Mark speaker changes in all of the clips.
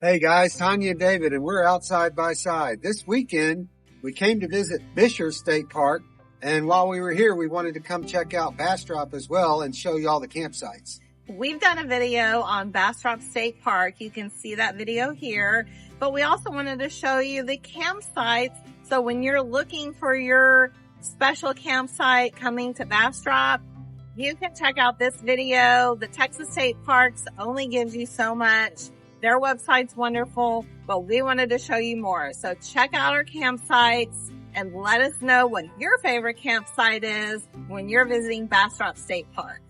Speaker 1: Hey guys, Tanya and David, and we're outside by side. This weekend, we came to visit Buescher State Park, and while we were here, we wanted to come check out Bastrop as well and show you all the campsites.
Speaker 2: We've done a video on Bastrop State Park. You can see that video here, but we also wanted to show you the campsites. So when you're looking for your special campsite coming to Bastrop, you can check out this video. The Texas State Parks only gives you so much. Their website's wonderful, but we wanted to show you more. So check out our campsites and let us know what your favorite campsite is when you're visiting Bastrop State Park.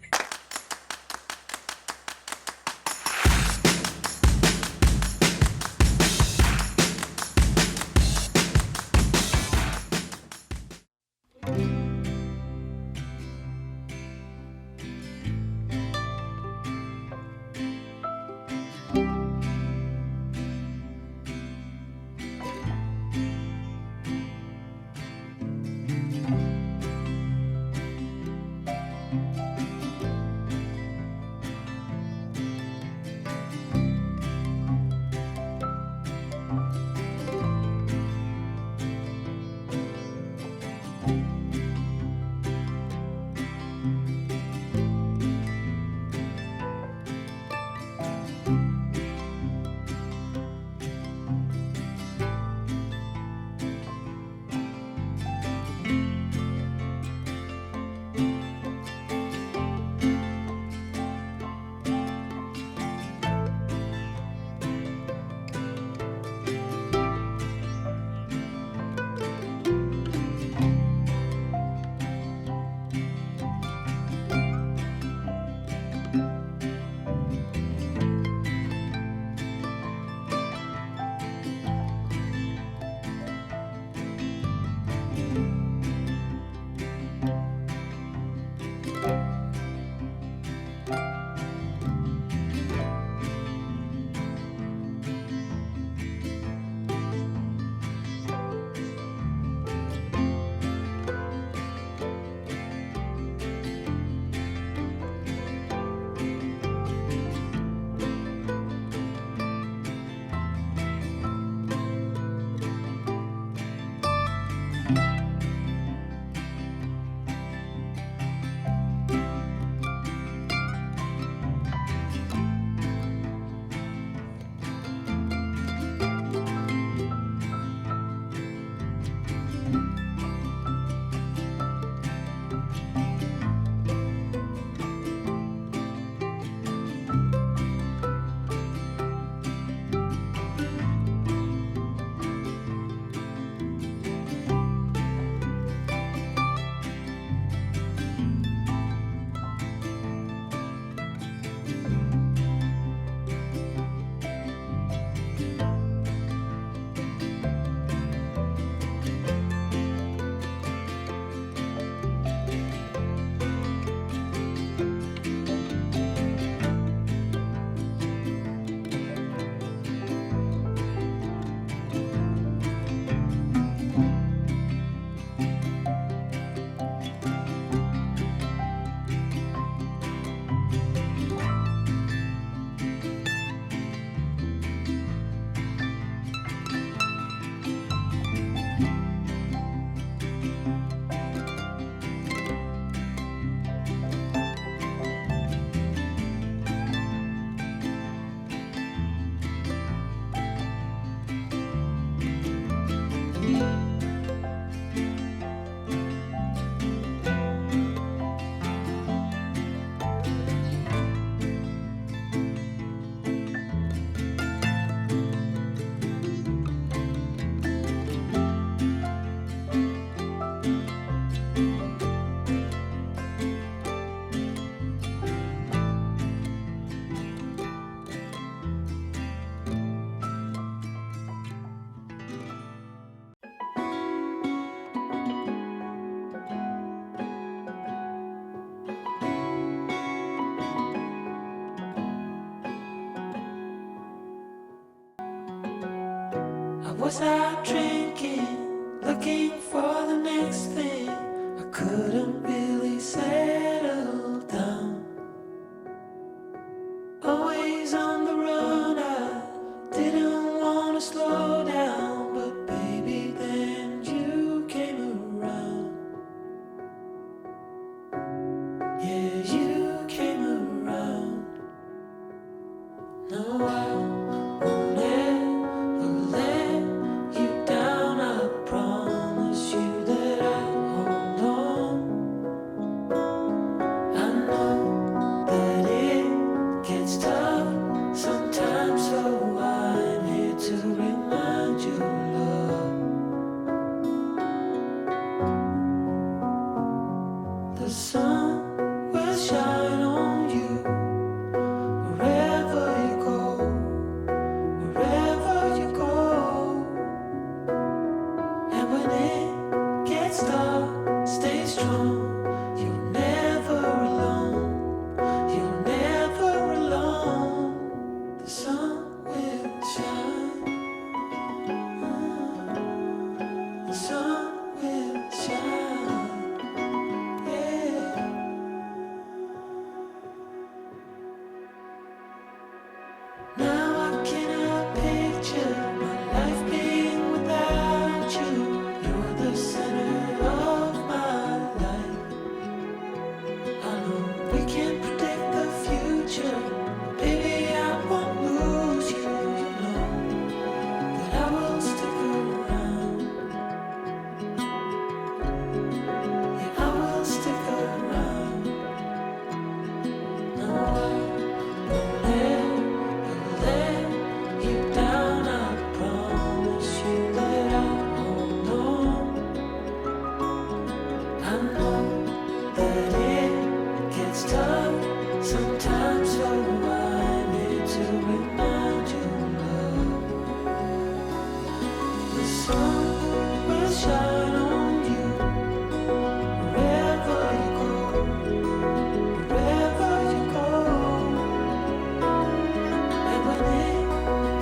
Speaker 3: Was out drinking, looking for the next thing. I couldn't really settle down. Always on the run, I didn't sun will shine on you wherever you go, wherever you go. And when it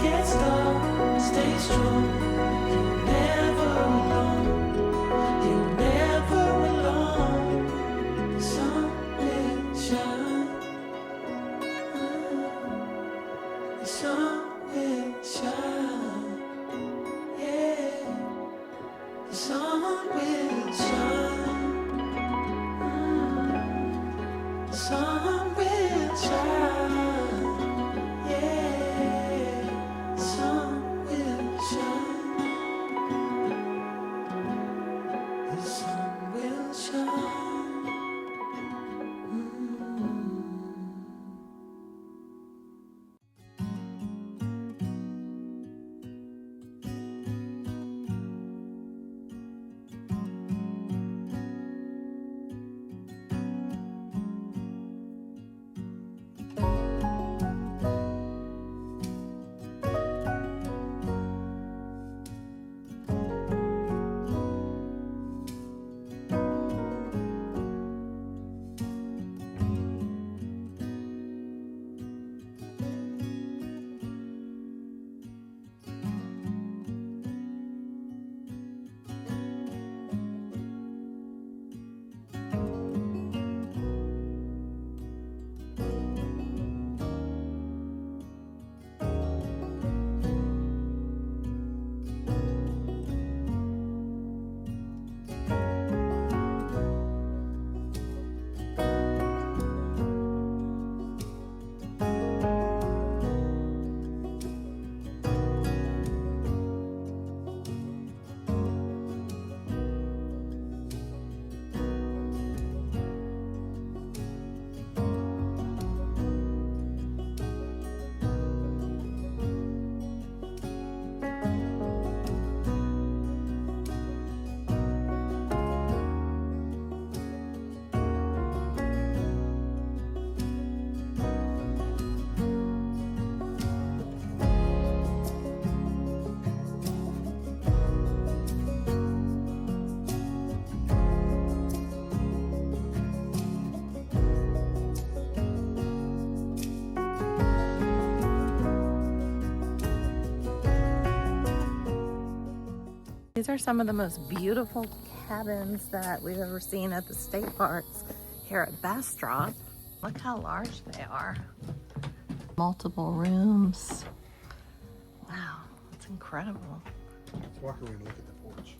Speaker 3: gets dark, stay strong. You're never alone. You're never alone. The sun will shine. The sun will shine. Yeah. The sun will shine. The sun will shine. Yeah. The sun will shine. The sun will shine.
Speaker 2: These are some of the most beautiful cabins that we've ever seen at the state parks here at Bastrop. Look how large they are. Multiple rooms. Wow, it's incredible.
Speaker 1: Let's walk around and look at the porch.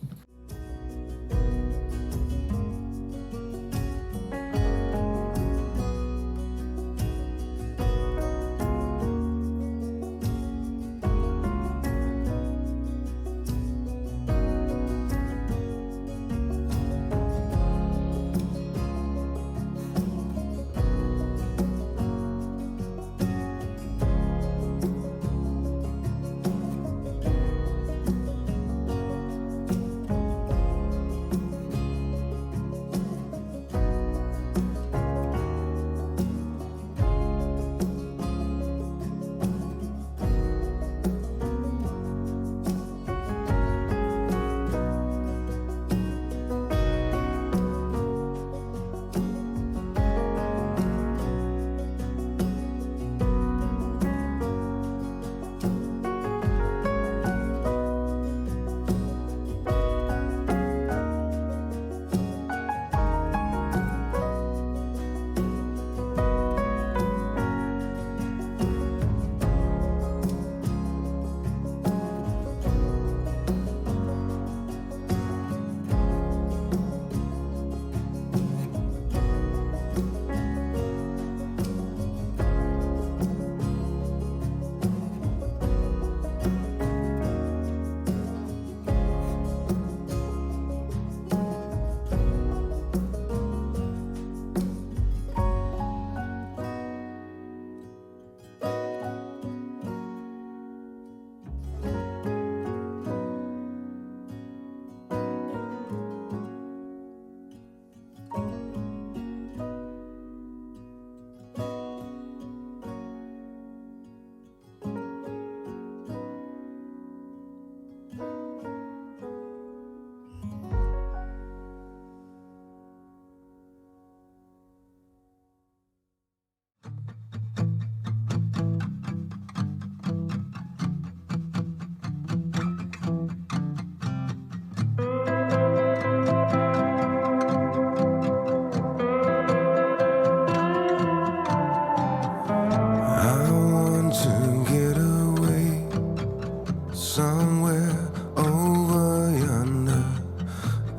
Speaker 3: somewhere over yonder,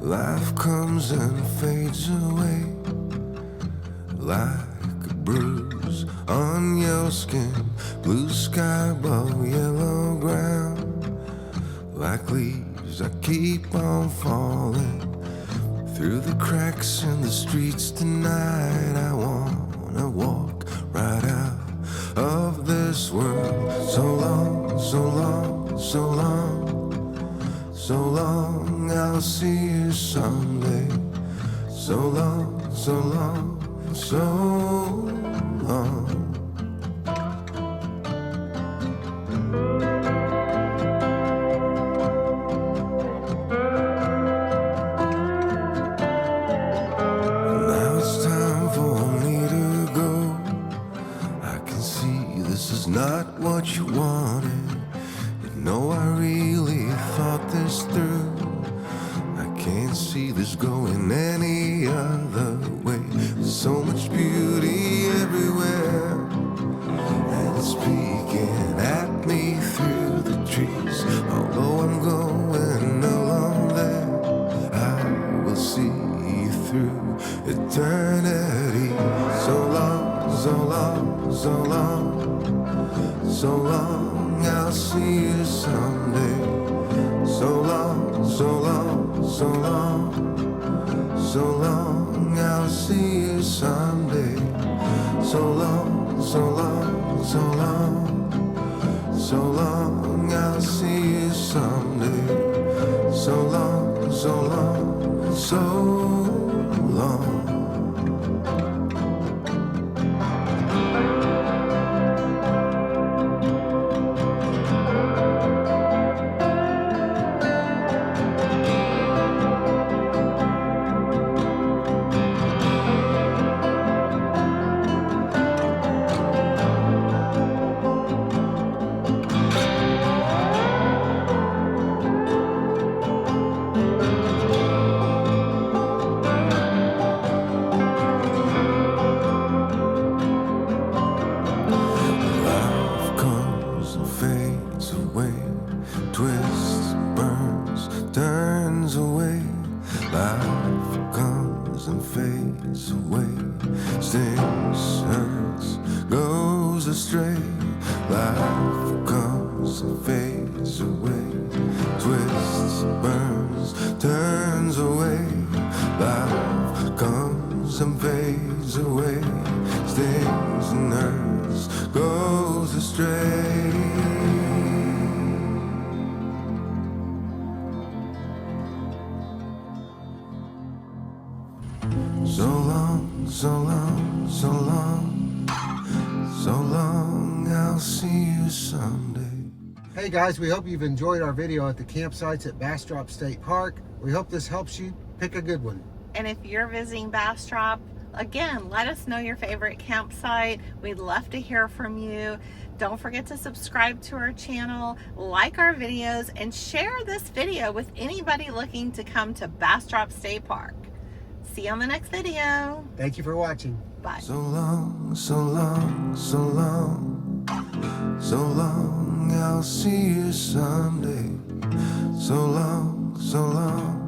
Speaker 3: life comes and fades away like a bruise on your skin, blue sky above yellow ground. Like leaves I keep on falling through the cracks in the streets tonight. I wanna walk right out of this world. So long, so long, so long, so long, I'll see you someday. So long, so long, so long. Now it's time for me to go. I can see this is not what you wanted. You know I really thought this through. I can't see this going any other way. There's so much beauty everywhere, and it's speaking at me through the trees. Although I'm going along there, I will see you through eternity. So long, so long, so long, so long, I'll see you someday. So long, so long, so long, so long, I'll see you someday. So long, so long, so long, so long, I'll see you someday. So long, so long, so long. Twists, burns, turns away. Life comes and fades away. Stings, hurts, goes astray. Life comes and fades away. Twists, burns, turns away. Life comes and fades away. Stings and hurts, goes astray. So long, so long, so long, so long, I'll see you someday.
Speaker 1: Hey guys, we hope you've enjoyed our video at the campsites at Bastrop State Park. We hope this helps you pick a good one.
Speaker 2: And if you're visiting Bastrop, again, let us know your favorite campsite. We'd love to hear from you. Don't forget to subscribe to our channel, like our videos, and share this video with anybody looking to come to Bastrop State Park. See you on the next video.
Speaker 1: Thank you for watching.
Speaker 2: Bye.
Speaker 3: So long, so long, so long, so long, I'll see you someday. So long, so long.